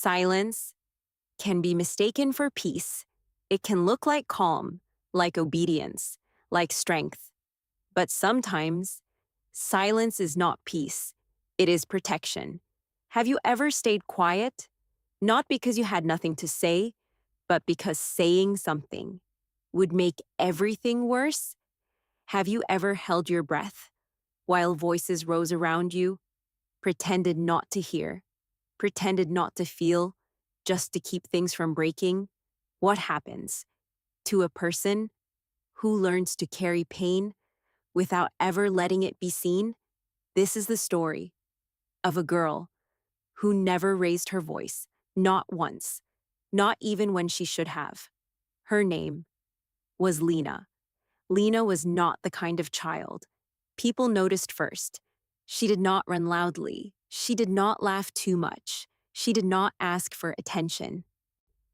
Silence can be mistaken for peace. It can look like calm, like obedience, like strength. But sometimes, silence is not peace. It is protection. Have you ever stayed quiet? Not because you had nothing to say, but because saying something would make everything worse? Have you ever held your breath while voices rose around you, pretended not to hear, pretended not to feel, just to keep things from breaking? What happens to a person who learns to carry pain without ever letting it be seen? This is the story of a girl who never raised her voice, not once, not even when she should have. Her name was Lina. Lina was not the kind of child people noticed first. She did not run loudly. She did not laugh too much. She did not ask for attention.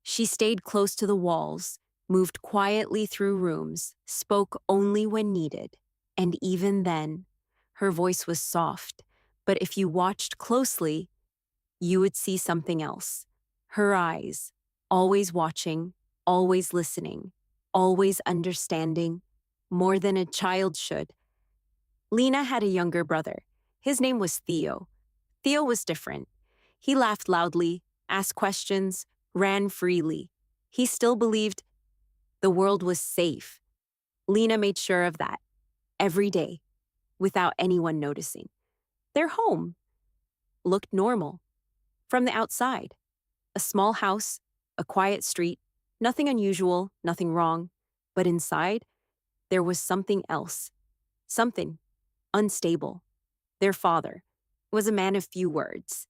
She stayed close to the walls, moved quietly through rooms, spoke only when needed. And even then, her voice was soft. But if you watched closely, you would see something else. Her eyes, always watching, always listening, always understanding, more than a child should. Lina had a younger brother. His name was Theo. Theo was different. He laughed loudly, asked questions, ran freely. He still believed the world was safe. Lina made sure of that every day, without anyone noticing. Their home looked normal. From the outside, a small house, a quiet street, nothing unusual, nothing wrong. But inside, there was something else, something unstable. Their father was a man of few words,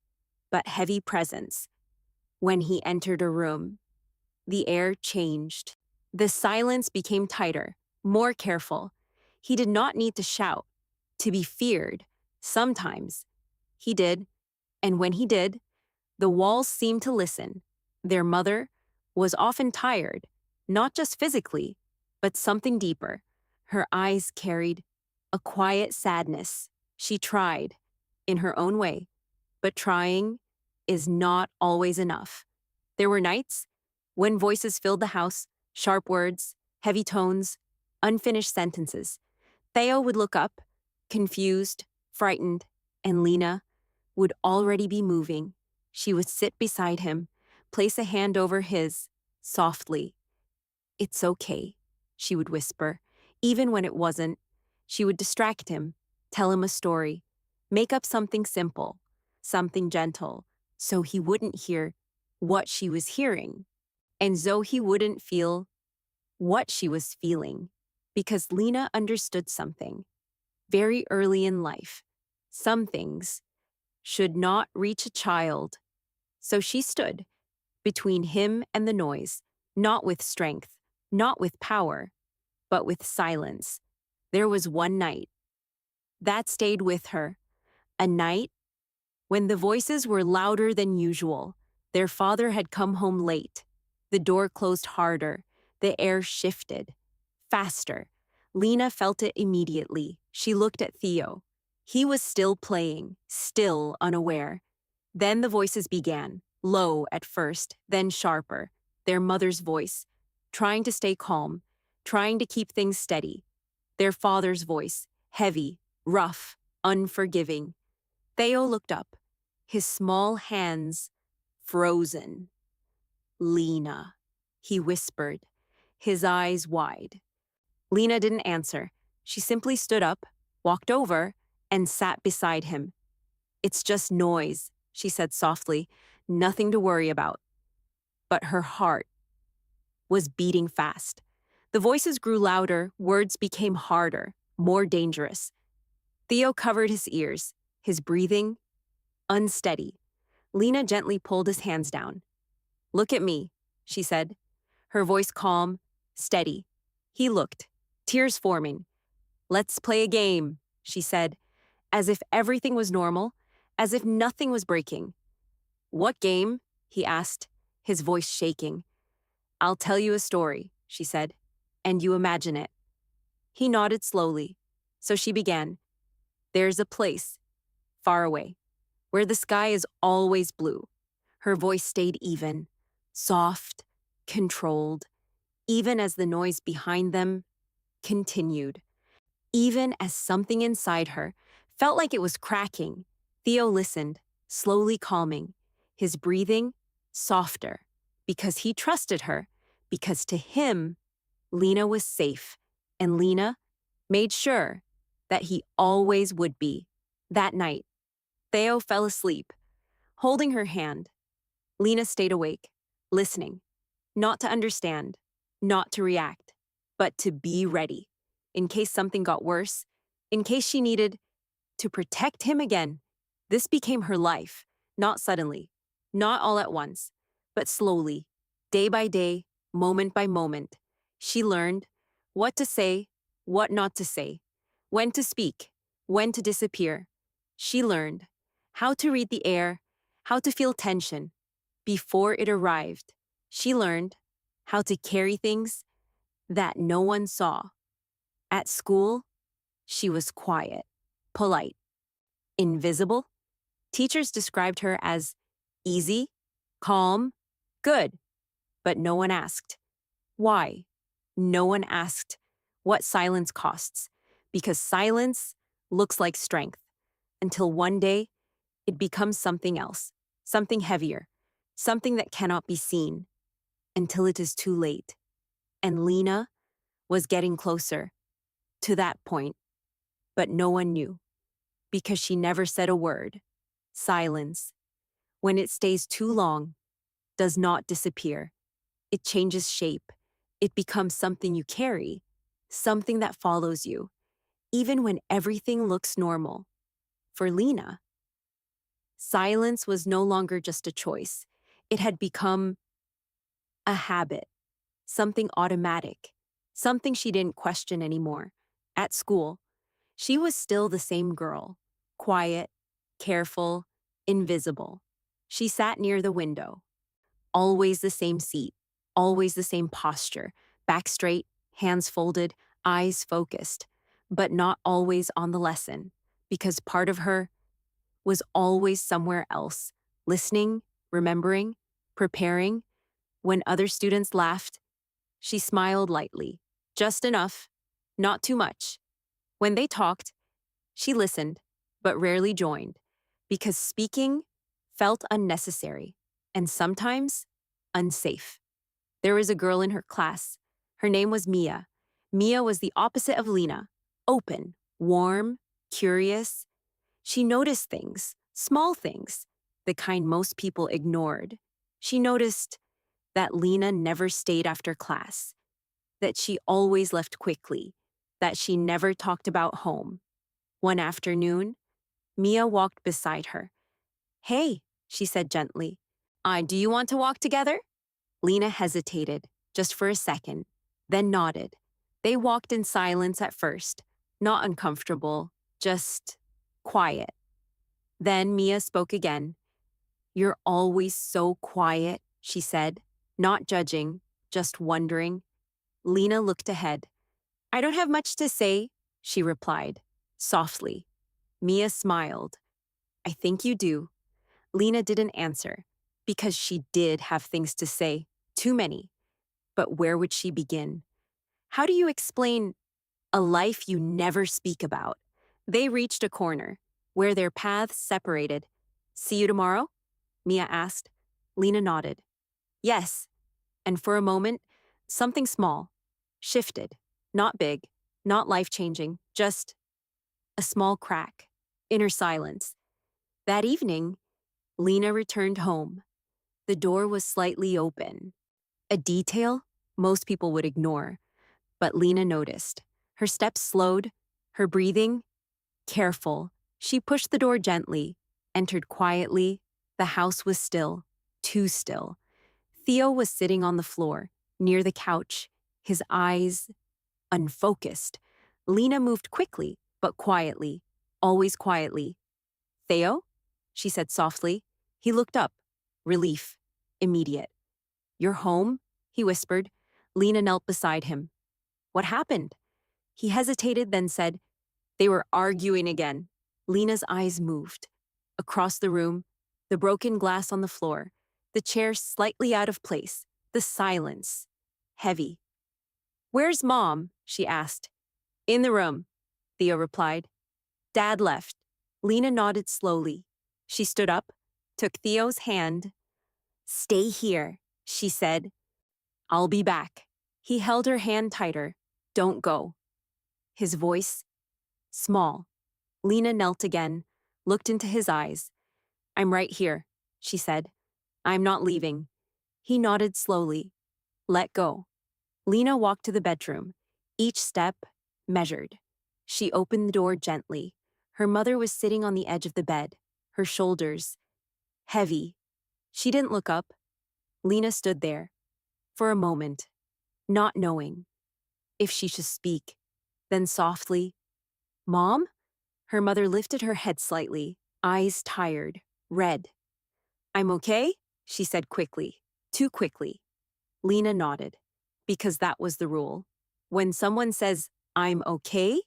but heavy presence. When he entered a room, the air changed. The silence became tighter, more careful. He did not need to shout, to be feared. Sometimes he did, and when he did, the walls seemed to listen. Their mother was often tired, not just physically, but something deeper. Her eyes carried a quiet sadness. She tried, in her own way, but trying is not always enough. There were nights when voices filled the house, sharp words, heavy tones, unfinished sentences. Theo would look up, confused, frightened, and Lina would already be moving. She would sit beside him, place a hand over his, softly. "It's okay," she would whisper. Even when it wasn't, she would distract him, tell him a story, make up something simple, something gentle, so he wouldn't hear what she was hearing, and so he wouldn't feel what she was feeling, because Lina understood something very early in life. Some things should not reach a child. So she stood between him and the noise, not with strength, not with power, but with silence. There was one night that stayed with her, a night when the voices were louder than usual. Their father had come home late. The door closed harder. The air shifted. Faster. Lina felt it immediately. She looked at Theo. He was still playing, still unaware. Then the voices began, low at first, then sharper. Their mother's voice, trying to stay calm, trying to keep things steady. Their father's voice, heavy, rough, unforgiving. Theo looked up, his small hands frozen. "Lina," he whispered, his eyes wide. Lina didn't answer. She simply stood up, walked over, and sat beside him. "It's just noise," she said softly, "nothing to worry about." But her heart was beating fast. The voices grew louder, words became harder, more dangerous. Theo covered his ears, his breathing unsteady. Lina gently pulled his hands down. "Look at me," she said, her voice calm, steady. He looked, tears forming. "Let's play a game," she said, as if everything was normal, as if nothing was breaking. "What game?" he asked, his voice shaking. "I'll tell you a story," she said, "and you imagine it." He nodded slowly. So she began. "There's a place, far away, where the sky is always blue." Her voice stayed even, soft, controlled, even as the noise behind them continued. Even as something inside her felt like it was cracking, Theo listened, slowly calming, his breathing softer, because he trusted her, because to him, Lina was safe, and Lina made sure that he always would be. That night, Theo fell asleep, holding her hand. Lina stayed awake, listening, not to understand, not to react, but to be ready, in case something got worse, in case she needed to protect him again. This became her life, not suddenly, not all at once, but slowly, day by day, moment by moment. She learned what to say, what not to say, when to speak, when to disappear. She learned how to read the air, how to feel tension before it arrived. She learned how to carry things that no one saw. At school, she was quiet, polite, invisible. Teachers described her as easy, calm, good, but no one asked why. No one asked what silence costs, because silence looks like strength until one day it becomes something else, something heavier, something that cannot be seen until it is too late. And Lina was getting closer to that point, but no one knew because she never said a word. Silence, when it stays too long, does not disappear. It changes shape. It becomes something you carry, something that follows you, even when everything looks normal. For Lina, silence was no longer just a choice. It had become a habit, something automatic, something she didn't question anymore. At school, she was still the same girl, quiet, careful, invisible. She sat near the window, always the same seat, always the same posture, back straight, hands folded, eyes focused, but not always on the lesson, because part of her was always somewhere else, listening, remembering, preparing. When other students laughed, she smiled lightly, just enough, not too much. When they talked, she listened, but rarely joined, because speaking felt unnecessary and sometimes unsafe. There was a girl in her class. Her name was Mia. Mia was the opposite of Lina, open, warm, curious. She noticed things, small things, the kind most people ignored. She noticed that Lina never stayed after class, that she always left quickly, that she never talked about home. One afternoon, Mia walked beside her. "Hey," she said gently. Do you want to walk together?" Lina hesitated, just for a second, then nodded. They walked in silence at first, not uncomfortable, just quiet. Then Mia spoke again. "You're always so quiet," she said, not judging, just wondering. Lina looked ahead. "I don't have much to say," she replied, softly. Mia smiled. "I think you do." Lina didn't answer, because she did have things to say, too many. But where would she begin? How do you explain a life you never speak about? They reached a corner, where their paths separated. "See you tomorrow?" Mia asked. Lina nodded. "Yes." And for a moment, something small shifted. Not big, not life-changing, just a small crack. Inner silence. That evening, Lina returned home. The door was slightly open. A detail most people would ignore, but Lina noticed. Her steps slowed, her breathing careful. She pushed the door gently, entered quietly. The house was still, too still. Theo was sitting on the floor, near the couch, his eyes unfocused. Lina moved quickly, but quietly, always quietly. "Theo?" she said softly. He looked up. Relief. Immediate. "You're home?" he whispered. Lina knelt beside him. "What happened?" He hesitated, then said, "They were arguing again." Lina's eyes moved. Across the room, the broken glass on the floor. The chair slightly out of place, the silence, heavy. "Where's Mom?" she asked. "In the room," Theo replied. Dad left. Lina nodded slowly. She stood up, took Theo's hand. "Stay here," she said. "I'll be back." He held her hand tighter. "Don't go." His voice, small. Lina knelt again, looked into his eyes. "I'm right here," she said. "I'm not leaving." He nodded slowly. "Let go." Lina walked to the bedroom. Each step measured. She opened the door gently. Her mother was sitting on the edge of the bed, her shoulders heavy. She didn't look up. Lina stood there for a moment, not knowing if she should speak. Then softly, "Mom?" Her mother lifted her head slightly, eyes tired, red. "I'm okay," she said quickly, too quickly. Lina nodded, because that was the rule. When someone says, "I'm okay,"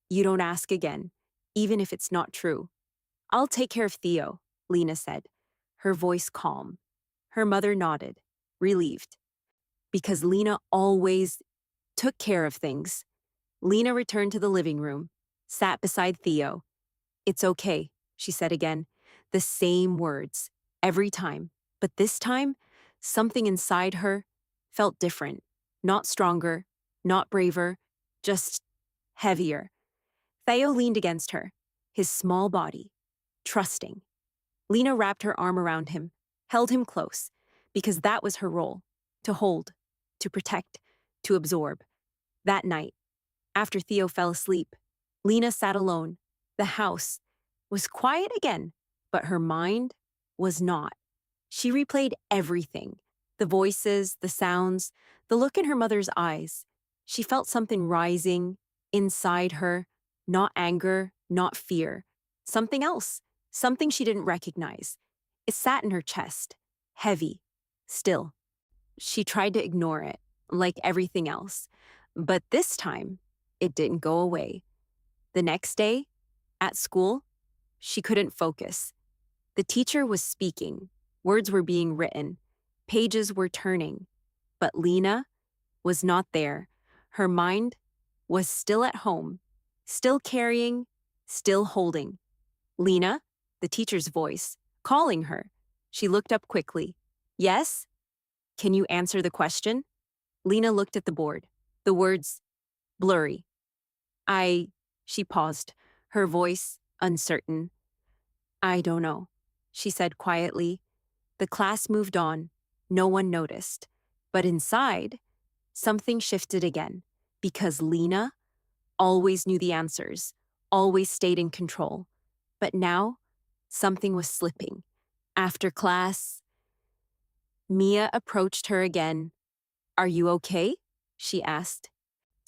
you don't ask again, even if it's not true. "I'll take care of Theo," Lina said, her voice calm. Her mother nodded, relieved, because Lina always took care of things. Lina returned to the living room, sat beside Theo. "It's okay," she said again, the same words, every time. But this time, something inside her felt different, not stronger, not braver, just heavier. Theo leaned against her, his small body, trusting. Lina wrapped her arm around him, held him close, because that was her role, to hold, to protect, to absorb. That night, after Theo fell asleep, Lina sat alone. The house was quiet again, but her mind was not. She replayed everything, the voices, the sounds, the look in her mother's eyes. She felt something rising inside her, not anger, not fear, something else, something she didn't recognize. It sat in her chest, heavy, still. She tried to ignore it, like everything else, but this time, it didn't go away. The next day, at school, she couldn't focus. The teacher was speaking, words were being written, pages were turning, but Lina was not there. Her mind was still at home, still carrying, still holding. "Lina," the teacher's voice, calling her. She looked up quickly. "Yes? Can you answer the question?" Lina looked at the board, the words blurry. She paused, her voice uncertain. "I don't know," she said quietly. The class moved on. No one noticed. But inside, something shifted again, because Lina always knew the answers, always stayed in control. But now, something was slipping. After class, Mia approached her again. "Are you okay?" she asked.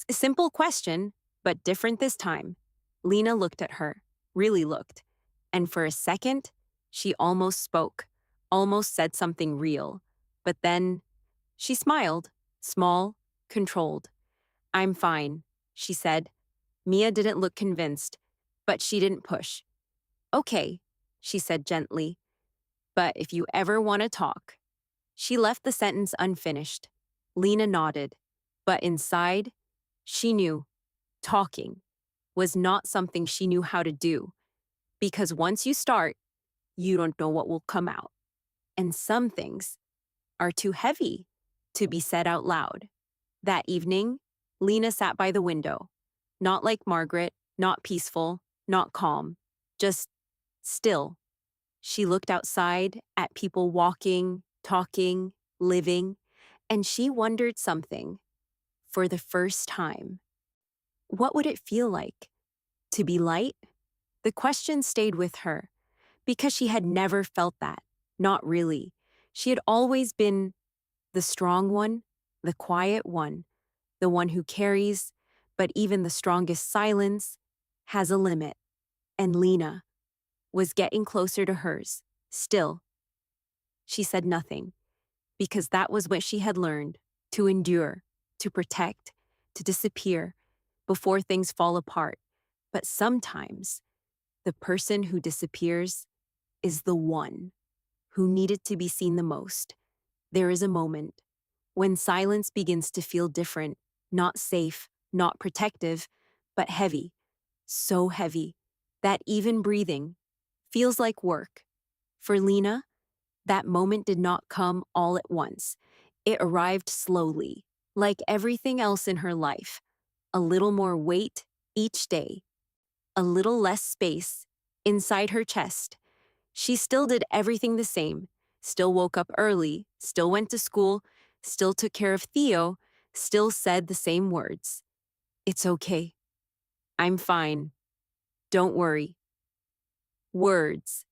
A simple question, but different this time. Lina looked at her, really looked, and for a second, she almost spoke, almost said something real. But then, she smiled, small, controlled. "I'm fine," she said. Mia didn't look convinced, but she didn't push. "Okay," she said gently, "but if you ever want to talk." She left the sentence unfinished. Lina nodded, but inside, she knew talking was not something she knew how to do, because once you start, you don't know what will come out. And some things are too heavy to be said out loud. That evening, Lina sat by the window, not like Margaret, not peaceful, not calm, just still. She looked outside at people walking, talking, living, and she wondered something for the first time. What would it feel like to be light? The question stayed with her because she had never felt that. Not really. She had always been the strong one, the quiet one, the one who carries, but even the strongest silence has a limit. And Lina was getting closer to hers, still. She said nothing, because that was what she had learned, to endure, to protect, to disappear before things fall apart. But sometimes, the person who disappears is the one who needed to be seen the most. There is a moment when silence begins to feel different, not safe, not protective, but heavy. So heavy that even breathing feels like work. For Lina, that moment did not come all at once. It arrived slowly, like everything else in her life. A little more weight each day, a little less space inside her chest. She still did everything the same, still woke up early, still went to school, still took care of Theo, still said the same words. It's okay. I'm fine. Don't worry. Words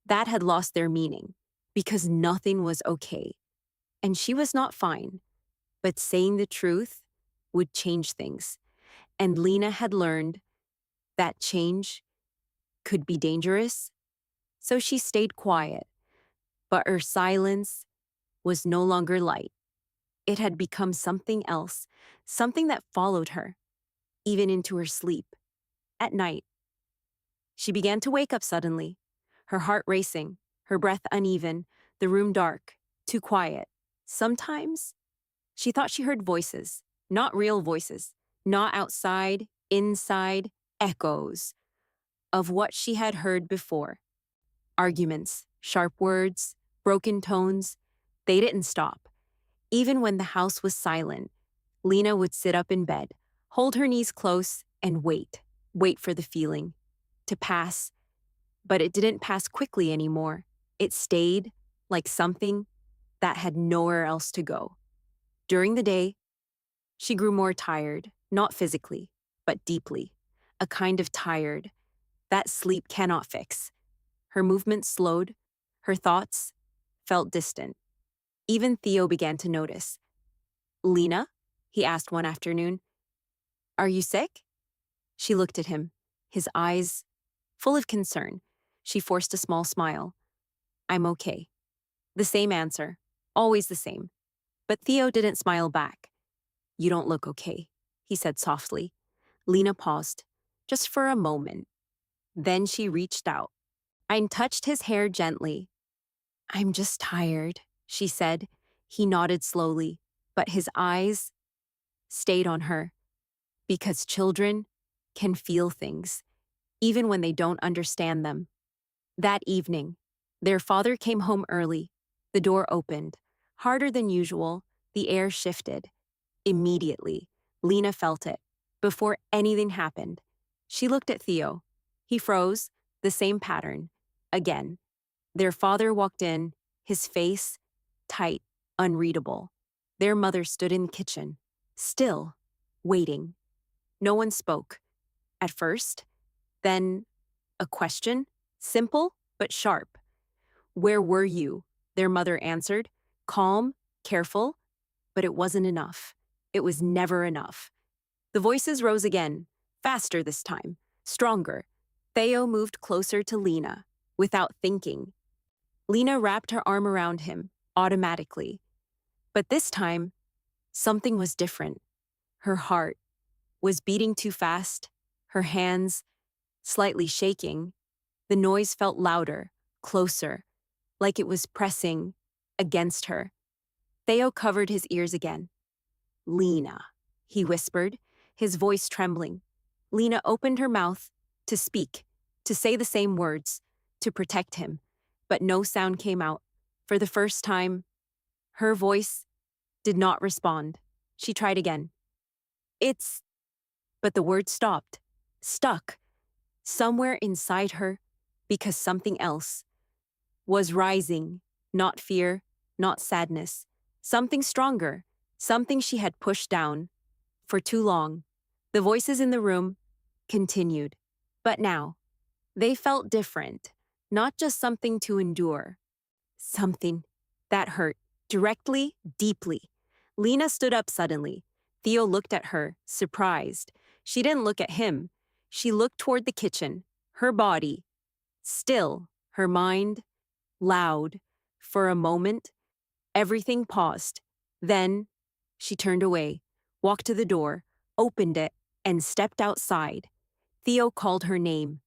that had lost their meaning because nothing was okay. And she was not fine, but saying the truth would change things. And Lina had learned that change could be dangerous, so she stayed quiet. But her silence was no longer light. It had become something else, something that followed her, even into her sleep. At night, she began to wake up suddenly, her heart racing, her breath uneven, the room dark, too quiet. Sometimes she thought she heard voices, not real voices, not outside, inside, echoes of what she had heard before. Arguments, sharp words, broken tones, they didn't stop. Even when the house was silent, Lina would sit up in bed, hold her knees close, and wait for the feeling to pass. But it didn't pass quickly anymore. It stayed like something that had nowhere else to go. During the day, she grew more tired, not physically, but deeply. A kind of tired that sleep cannot fix. Her movements slowed, her thoughts felt distant. Even Theo began to notice. Lina? He asked one afternoon. Are you sick? She looked at him, his eyes full of concern. She forced a small smile. I'm okay. The same answer, always the same. But Theo didn't smile back. You don't look okay, he said softly. Lina paused, just for a moment. Then she reached out. I touched his hair gently. I'm just tired, she said. He nodded slowly, but his eyes stayed on her. Because children can feel things, even when they don't understand them. That evening, their father came home early. The door opened. Harder than usual, the air shifted. Immediately, Lina felt it. Before anything happened, she looked at Theo. He froze, the same pattern. Again, their father walked in, his face tight, unreadable. Their mother stood in the kitchen, still, waiting. No one spoke. At first, then a question, simple but sharp. Where were you? Their mother answered, calm, careful, but it wasn't enough. It was never enough. The voices rose again, faster this time, stronger. Theo moved closer to Lina, without thinking. Lina wrapped her arm around him, automatically. But this time, something was different. Her heart was beating too fast, her hands slightly shaking. The noise felt louder, closer, like it was pressing against her. Theo covered his ears again. Lina, he whispered, his voice trembling. Lina opened her mouth to speak, to say the same words, to protect him, but no sound came out. For the first time, her voice did not respond. She tried again. It's... But the word stopped, stuck, somewhere inside her, because something else was rising, not fear, not sadness, something stronger, something she had pushed down for too long. The voices in the room continued, but now they felt different, not just something to endure, something that hurt directly, deeply. Lina stood up suddenly. Theo looked at her, surprised. She didn't look at him. She looked toward the kitchen, her body, still, her mind, loud. For a moment, everything paused. Then, she turned away, walked to the door, opened it, and stepped outside. Theo called her name.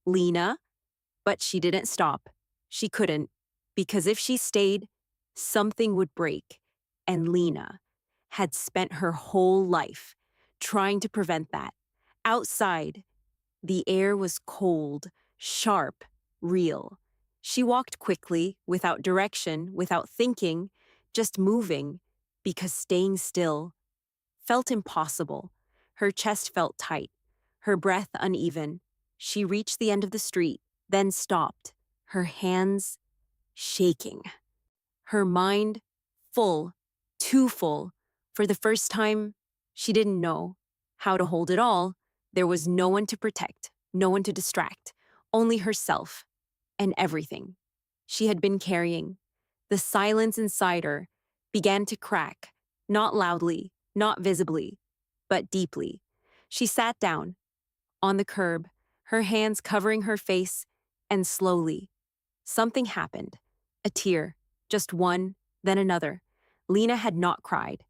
Lina? But she didn't stop. She couldn't. Because if she stayed, something would break. And Lena had spent her whole life trying to prevent that. Outside, the air was cold, sharp, real. She walked quickly, without direction, without thinking, just moving, because staying still felt impossible. Her chest felt tight, her breath uneven. She reached the end of the street, then stopped, her hands shaking, her mind full, too full. For the first time, she didn't know how to hold it all. There was no one to protect, no one to distract, only herself and everything she had been carrying. The silence inside her began to crack, not loudly, not visibly, but deeply. She sat down on the curb, her hands covering her face, and slowly, something happened. A tear, just one, then another. Lena had not cried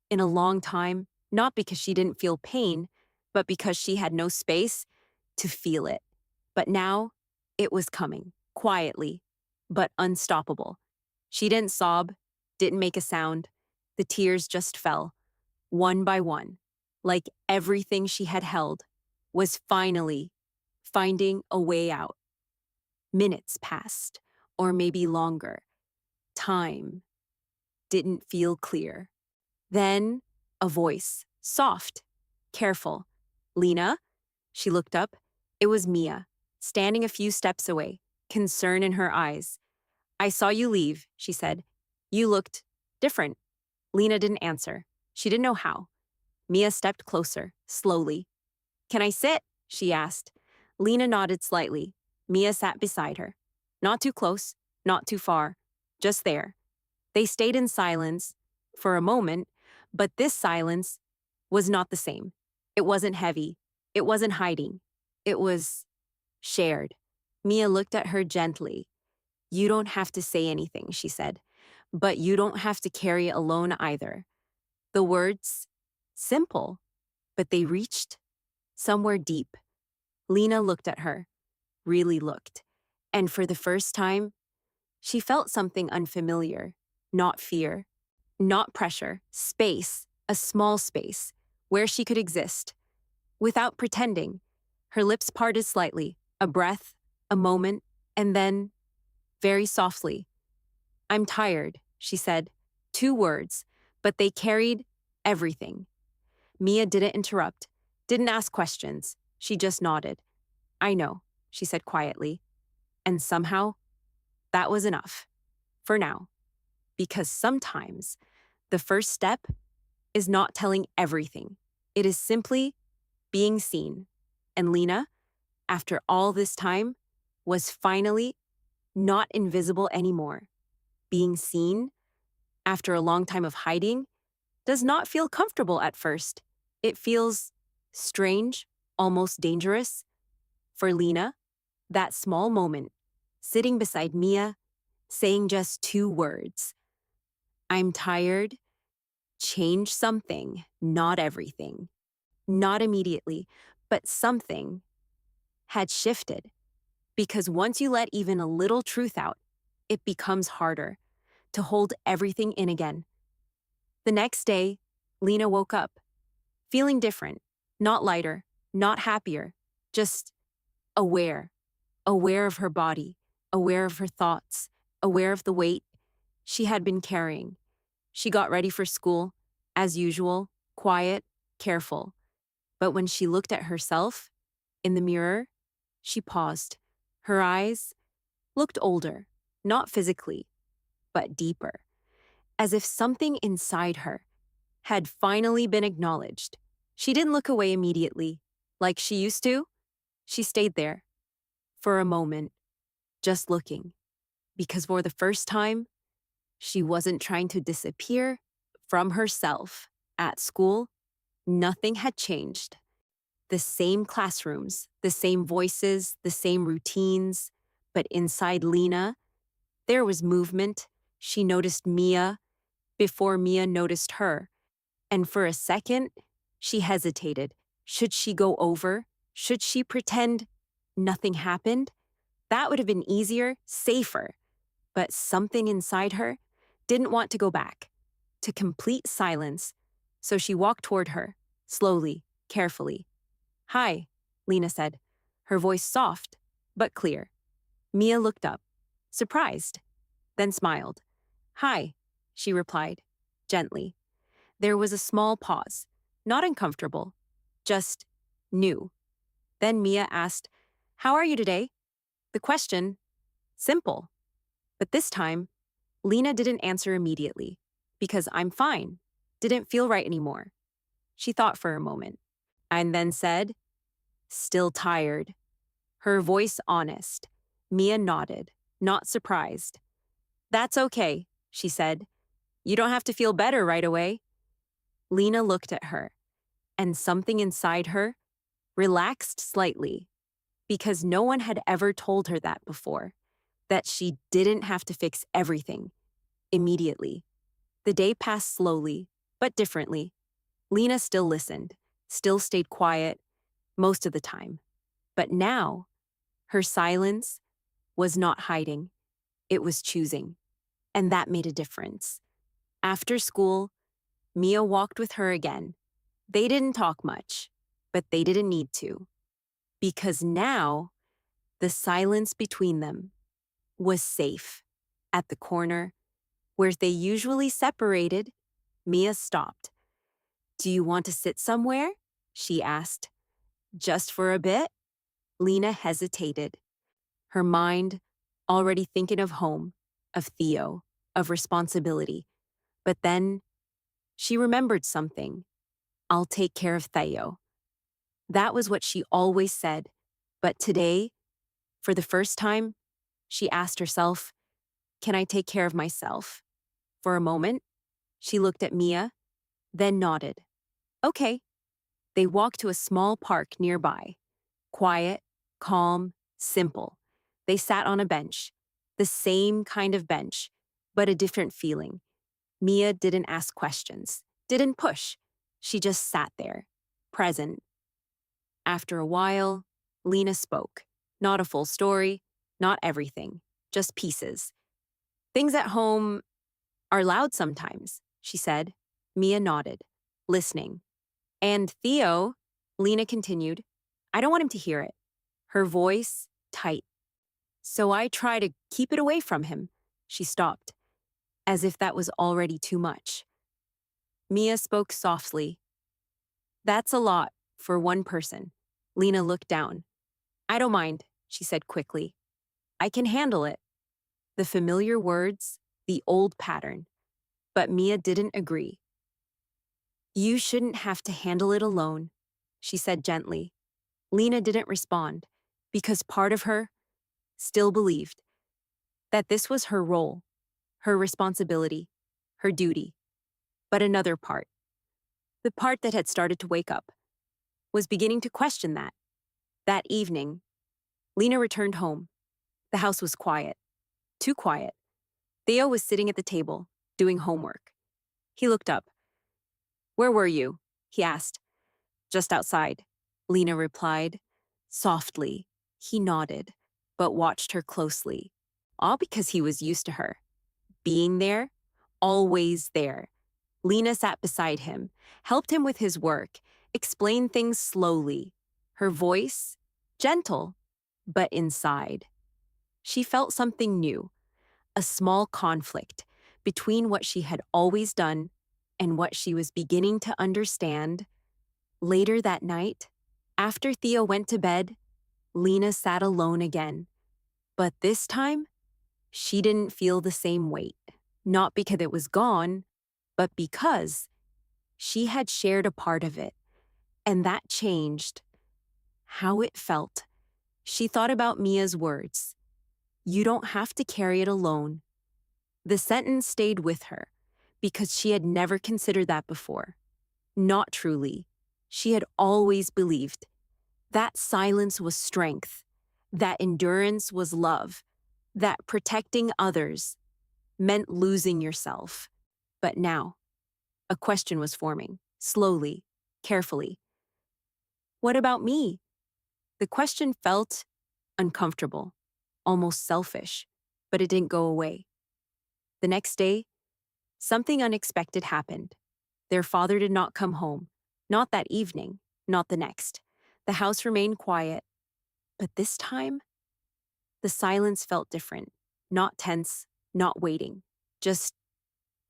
in a long time, not because she didn't feel pain, but because she had no space to feel it. But now, it was coming, quietly, but unstoppable. She didn't sob, didn't make a sound. The tears just fell, one by one, like everything she had held was finally finding a way out. Minutes passed, or maybe longer. Time didn't feel clear. Then, a voice, soft, careful. Lena? She looked up. It was Mia, standing a few steps away, concern in her eyes. I saw you leave, she said. You looked different. Lena didn't answer. She didn't know how. Mia stepped closer, slowly. Can I sit? She asked. Lena nodded slightly. Mia sat beside her. Not too close, not too far, just there. They stayed in silence for a moment, but this silence was not the same. It wasn't heavy. It wasn't hiding. It was shared. Mia looked at her gently. You don't have to say anything, she said, but you don't have to carry it alone either. The words, simple, but they reached somewhere deep. Lena looked at her, really looked, and for the first time, she felt something unfamiliar, not fear, not pressure, space, a small space, where she could exist, without pretending. Her lips parted slightly, a breath, a moment, and then, very softly, I'm tired, she said. 2 words, but they carried everything. Mia didn't interrupt, didn't ask questions. She just nodded. I know, she said quietly. And somehow, that was enough. For now. Because sometimes, the first step is not telling everything. It is simply being seen. And Lena, after all this time, was finally not invisible anymore. Being seen, after a long time of hiding, does not feel comfortable at first. It feels strange, almost dangerous. For Lena, that small moment, sitting beside Mia, saying just 2 words, I'm tired, change something, not everything. Not immediately, but something had shifted. Because once you let even a little truth out, it becomes harder to hold everything in again. The next day, Lena woke up, feeling different, not lighter, not happier, just aware. Aware of her body, aware of her thoughts, aware of the weight she had been carrying. She got ready for school, as usual, quiet, careful. But when she looked at herself in the mirror, she paused. Her eyes looked older, not physically, but deeper, as if something inside her had finally been acknowledged. She didn't look away immediately, like she used to. She stayed there for a moment, just looking, because for the first time, she wasn't trying to disappear from herself. At school, nothing had changed. The same classrooms, the same voices, the same routines, but inside Lena, there was movement. She noticed Mia before Mia noticed her. And for a second, she hesitated. Should she go over? Should she pretend nothing happened? That would have been easier, safer. But something inside her didn't want to go back to complete silence, so she walked toward her, slowly, carefully. Hi, Lina said, her voice soft but clear. Mia looked up, surprised, then smiled. Hi, she replied, gently. There was a small pause, not uncomfortable, just new. Then Mia asked, How are you today? The question, simple. But this time, Lina didn't answer immediately, because I'm fine didn't feel right anymore. She thought for a moment, and then said, Still tired. Her voice honest. Mia nodded, not surprised. That's okay, she said. You don't have to feel better right away. Lina looked at her, and something inside her relaxed slightly, because no one had ever told her that before, that she didn't have to fix everything immediately. The day passed slowly, but differently. Lina still listened, still stayed quiet most of the time. But now, her silence was not hiding, it was choosing. And that made a difference. After school, Mia walked with her again. They didn't talk much, but they didn't need to. Because now, the silence between them was safe. At the corner, where they usually separated, Mia stopped. Do you want to sit somewhere? She asked. Just for a bit? Lina hesitated, her mind already thinking of home, of Theo, of responsibility. But then she remembered something. I'll take care of Theo. That was what she always said. But today, for the first time, she asked herself, Can I take care of myself? For a moment, she looked at Mia, then nodded. Okay. They walked to a small park nearby. Quiet, calm, simple. They sat on a bench, the same kind of bench, but a different feeling. Mia didn't ask questions, didn't push. She just sat there, present. After a while, Lina spoke. Not a full story, not everything, just pieces. Things at home are loud sometimes, she said. Mia nodded, listening. And Theo, Lina continued, I don't want him to hear it. Her voice tight. So I try to keep it away from him. She stopped, as if that was already too much. Mia spoke softly. That's a lot for one person. Lina looked down. I don't mind, she said quickly. I can handle it. The familiar words, the old pattern. But Mia didn't agree. You shouldn't have to handle it alone, she said gently. Lina didn't respond, because part of her still believed that this was her role, her responsibility, her duty. But another part, the part that had started to wake up, was beginning to question that. That evening, Lina returned home. The house was quiet, too quiet. Theo was sitting at the table, doing homework. He looked up. Where were you? He asked. Just outside, Lina replied. Softly, he nodded, but watched her closely, all because he was used to her. Being there, always there. Lina sat beside him, helped him with his work, explained things slowly. Her voice, gentle, but inside. She felt something new, a small conflict between what she had always done and what she was beginning to understand. Later that night, after Theo went to bed, Lina sat alone again. But this time, she didn't feel the same weight. Not because it was gone, but because she had shared a part of it. And that changed how it felt. She thought about Mia's words. You don't have to carry it alone. The sentence stayed with her because she had never considered that before. Not truly. She had always believed that silence was strength, that endurance was love, that protecting others meant losing yourself. But now, a question was forming, slowly, carefully. What about me? The question felt uncomfortable, almost selfish, but it didn't go away. The next day, something unexpected happened. Their father did not come home. Not that evening, not the next. The house remained quiet, but this time, the silence felt different. Not tense, not waiting, just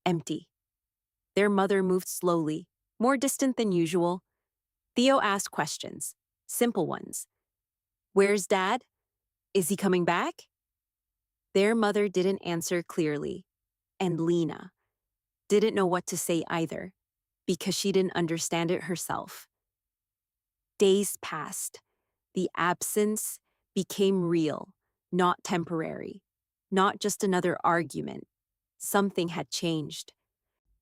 empty. Their mother moved slowly, more distant than usual. Theo asked questions, simple ones. Where's Dad? Is he coming back? Their mother didn't answer clearly, and Lina didn't know what to say either, because she didn't understand it herself. Days passed. The absence became real, not temporary, not just another argument. Something had changed.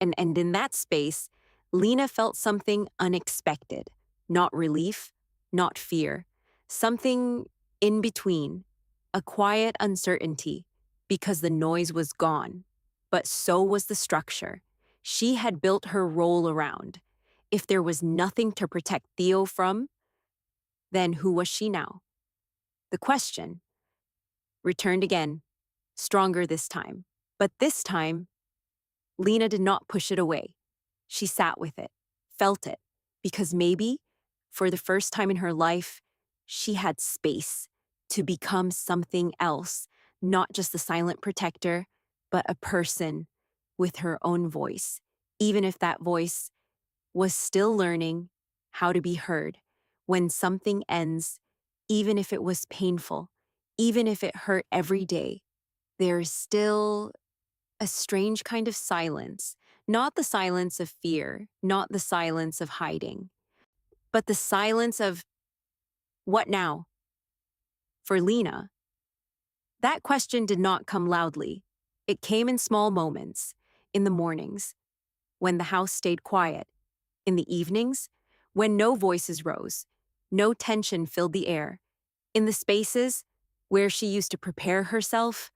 And in that space, Lina felt something unexpected, not relief, not fear, something in between, a quiet uncertainty, because the noise was gone. But so was the structure. She had built her role around. If there was nothing to protect Theo from, then who was she now? The question returned again, stronger this time. But this time, Lina did not push it away. She sat with it, felt it, because maybe, for the first time in her life, she had space to become something else, not just a silent protector, but a person with her own voice, even if that voice was still learning how to be heard. When something ends, even if it was painful, even if it hurt every day, there is still a strange kind of silence, not the silence of fear, not the silence of hiding, but the silence of what now? For Lina, that question did not come loudly. It came in small moments, in the mornings, when the house stayed quiet, in the evenings, when no voices rose, no tension filled the air, in the spaces where she used to prepare herself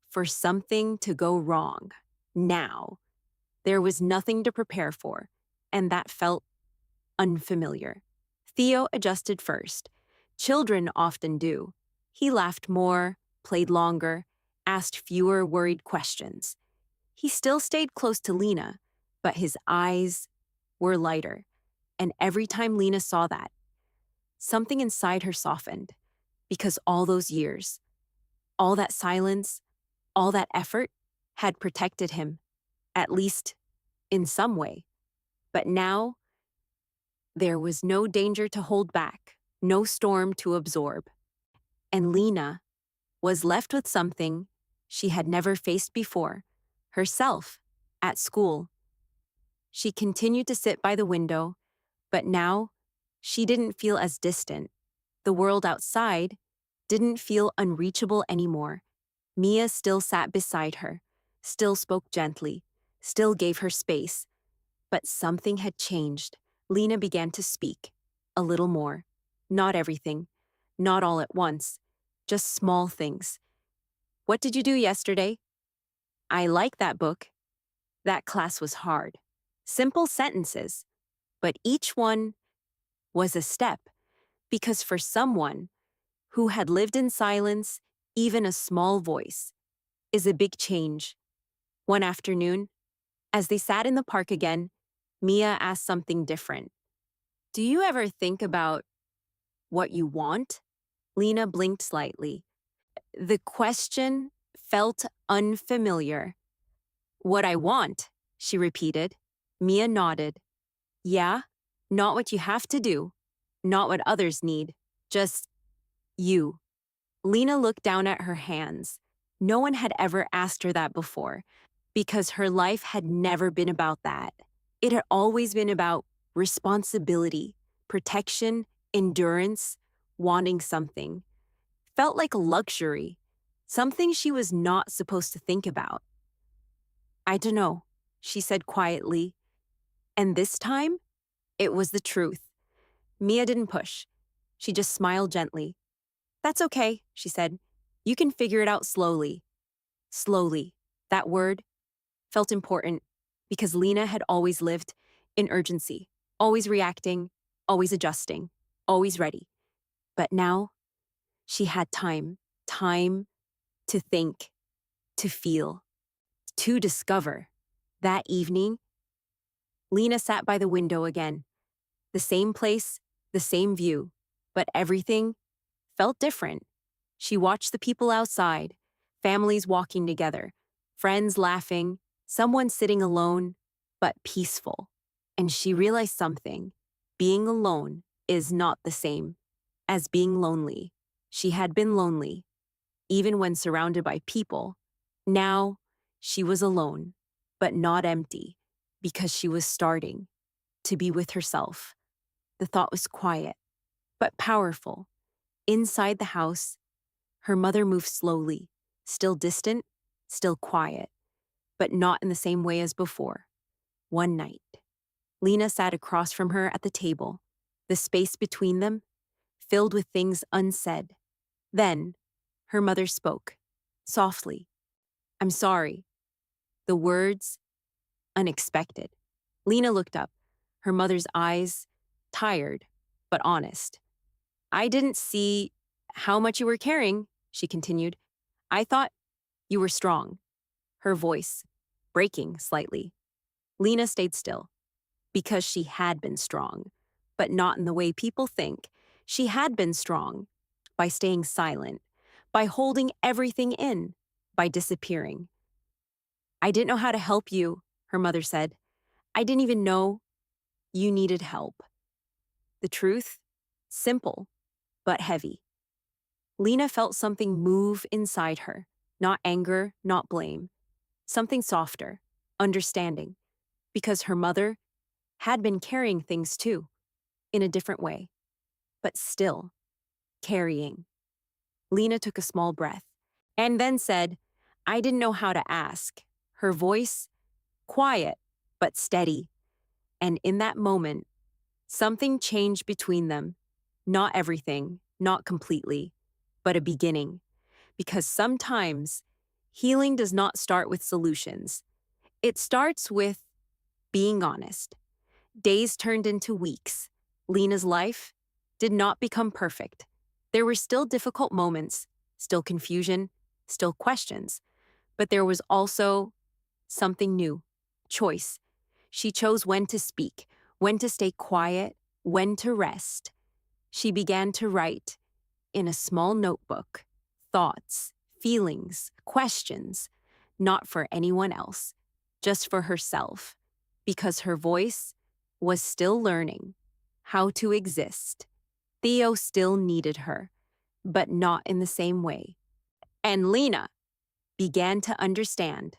for something to go wrong. Now, there was nothing to prepare for, and that felt unfamiliar. Theo adjusted first. Children often do. He laughed more, played longer, asked fewer worried questions. He still stayed close to Lina, but his eyes were lighter. And every time Lina saw that, something inside her softened. Because all those years, all that silence, all that effort had protected him, at least in some way. But now, there was no danger to hold back, no storm to absorb. And Lina was left with something she had never faced before, herself, at school. She continued to sit by the window, but now she didn't feel as distant. The world outside didn't feel unreachable anymore. Mia still sat beside her, still spoke gently, still gave her space. But something had changed. Lina began to speak, a little more. Not everything, not all at once, just small things. What did you do yesterday? I like that book. That class was hard. Simple sentences, but each one was a step, because for someone who had lived in silence, even a small voice is a big change. One afternoon, as they sat in the park again, Mia asked something different. Do you ever think about what you want? Lina blinked slightly. The question felt unfamiliar. What I want, she repeated. Mia nodded. Yeah, not what you have to do, not what others need, just you. Lina looked down at her hands. No one had ever asked her that before, because her life had never been about that. It had always been about responsibility, protection, endurance, wanting something. Felt like a luxury, something she was not supposed to think about. I don't know, she said quietly. And this time, it was the truth. Mia didn't push. She just smiled gently. That's okay, she said. You can figure it out slowly. Slowly. That word felt important because Lina had always lived in urgency, always reacting, always adjusting, always ready. But now, she had time to think. to feel, to discover. That evening, Lena sat by the window again. The same place, the same view, but everything felt different. She watched the people outside, families walking together, friends laughing, someone sitting alone, but peaceful. And she realized something. Being alone is not the same as being lonely. She had been lonely, even when surrounded by people. Now, she was alone, but not empty, because she was starting to be with herself. The thought was quiet, but powerful. Inside the house, her mother moved slowly, still distant, still quiet, but not in the same way as before. One night, Lena sat across from her at the table, the space between them filled with things unsaid. Then, her mother spoke, softly. "I'm sorry." The words, unexpected. Lena looked up, her mother's eyes tired, but honest. "I didn't see how much you were carrying," she continued. "I thought you were strong." Her voice breaking slightly. Lena stayed still, because she had been strong, but not in the way people think. She had been strong by staying silent, by holding everything in, by disappearing. "I didn't know how to help you," her mother said. "I didn't even know you needed help." The truth, simple, but heavy. Lena felt something move inside her, not anger, not blame, something softer, understanding, because her mother had been carrying things too, in a different way, but still carrying. Lena took a small breath and then said, "I didn't know how to ask." Her voice, quiet but steady. And in that moment, something changed between them. Not everything, not completely, but a beginning. Because sometimes healing does not start with solutions. It starts with being honest. Days turned into weeks. Lena's life did not become perfect. There were still difficult moments, still confusion, still questions. But there was also something new, choice. She chose when to speak, when to stay quiet, when to rest. She began to write in a small notebook, thoughts, feelings, questions, not for anyone else, just for herself, because her voice was still learning how to exist. Theo still needed her, but not in the same way. And Lena began to understand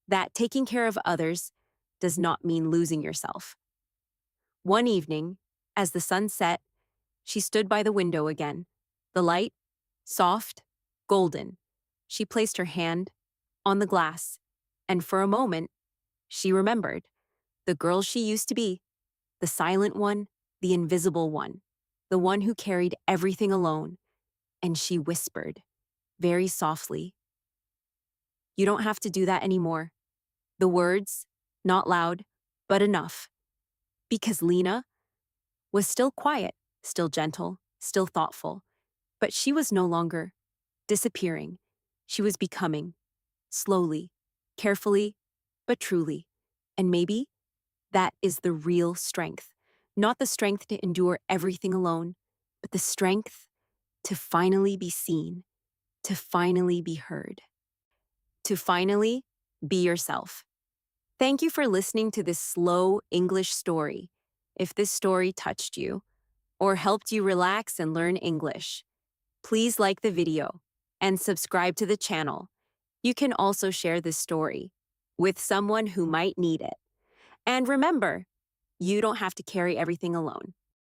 that taking care of others does not mean losing yourself. One evening, as the sun set, she stood by the window again. The light, soft, golden. She placed her hand on the glass, and for a moment, she remembered the girl she used to be, the silent one, the invisible one, the one who carried everything alone. And she whispered, very softly, "You don't have to do that anymore." The words, not loud, but enough. Because Lena was still quiet, still gentle, still thoughtful, but she was no longer disappearing. She was becoming, slowly, carefully, but truly. And maybe that is the real strength. Not the strength to endure everything alone, but the strength to finally be seen, to finally be heard, to finally be yourself. Thank you for listening to this slow English story. If this story touched you or helped you relax and learn English, please like the video and subscribe to the channel. You can also share this story with someone who might need it. And remember, you don't have to carry everything alone.